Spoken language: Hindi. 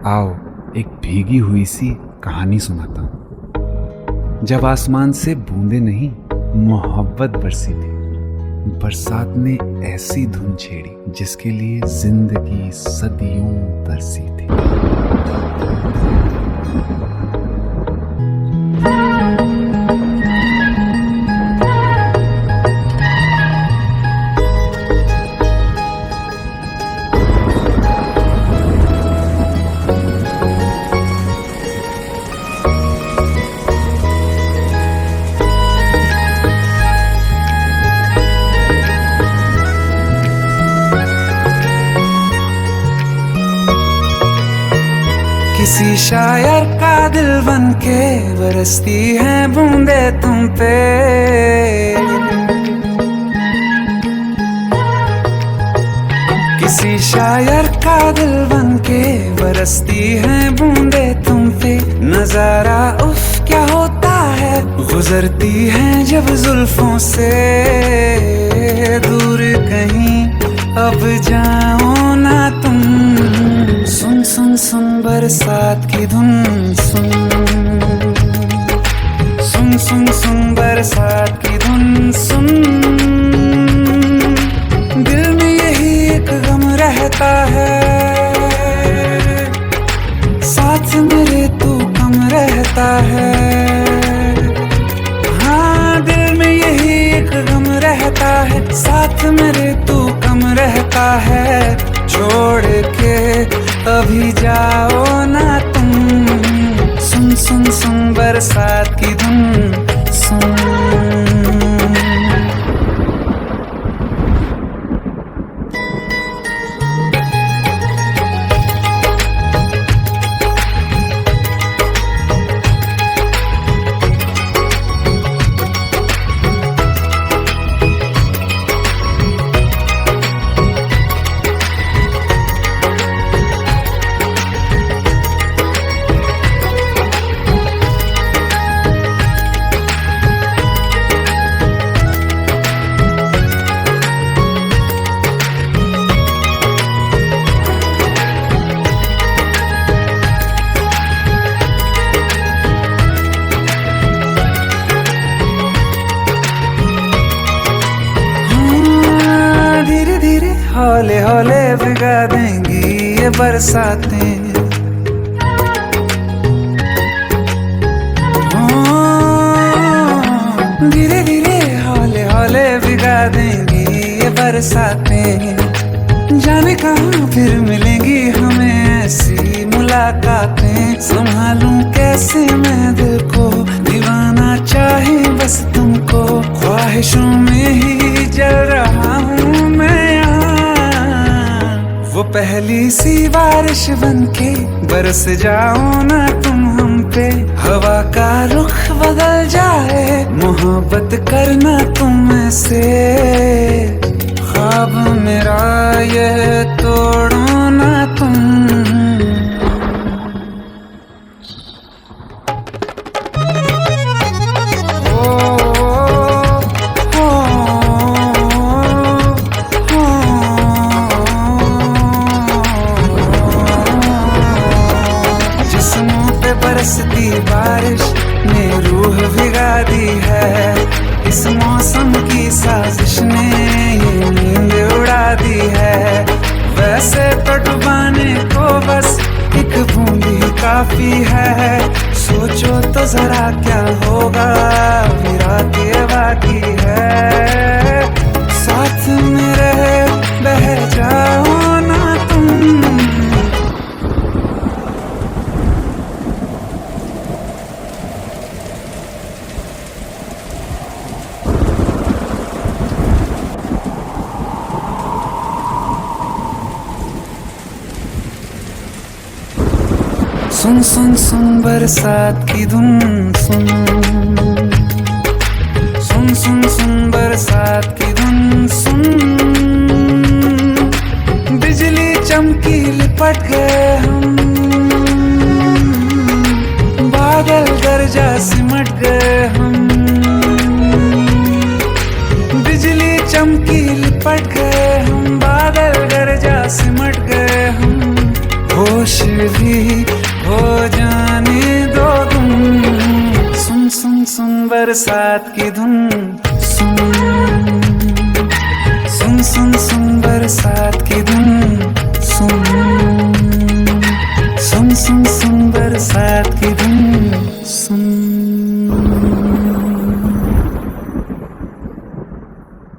आओ एक भीगी हुई सी कहानी सुनाता हूँ। जब आसमान से बूंदे नहीं मोहब्बत बरसी थी, बरसात ने ऐसी धुन छेड़ी जिसके लिए जिंदगी सदियों तरसी थी। किसी शायर का दिल बन के बरसती हैं बूंदे तुम पे। किसी शायर का दिल बन के बरसती हैं बूंदे तुम पे। नजारा उफ क्या होता है, गुजरती हैं जब जुल्फों से। दूर कहीं अब जाओ ना तुम, सुन सुन सुन बरसात की धुन सुन। सुन सुन सुन बरसात की धुन सुन। दिल में यही एक गम रहता है, साथ मेरे तू कम रहता है। हाँ दिल में यही एक गम रहता है, साथ मेरे तू कम रहता है। छोड़ के अभी जाओ ना तुम, सुन सुन सुन बरसात की धुन सुन। हौले हौले भिगा देंगी ये बरसातें। धीरे धीरे हौले हौले भिगा देंगी ये बरसातें। जाने कहाँ फिर मिलेंगी हमें ऐसी मुलाकातें। संभालूं कैसे मैं दिल को, दीवाना चाहे बस तुमको। ख्वाहिशों में ही जल रहा हूँ मैं। वो पहली सी बारिश बनके बरस जाओ ना तुम हम पे। हवा का रुख बदल जाए, मोहब्बत करना तुम से। ख्वाब मेरा ये तोड़ो ना तुम। बरसती बारिश ने रूह भिगा दी है। इस मौसम की साजिश ने ये नींद उड़ा दी है। वैसे तो डुबाने को बस एक बूंद ही काफी है। सोचो तो जरा क्या होगा, अभी रात ये बाकी है। साथ में रहे बह जाओ ना तुम। सुन सुन सुन बरसात की धुन सुन। सुन सुन सुन बरसात की धुन सुन। बिजली चमकी लिपट गए हम, बादल गरजा सिमट गए हम। बिजली चमकी लिपट गए हम, बादल गरजा सिमट गए हम। होश भी बरसात की धुन सुन सुन सुन सुन बरसात की धुन सुन सुन सुन सुन बरसात की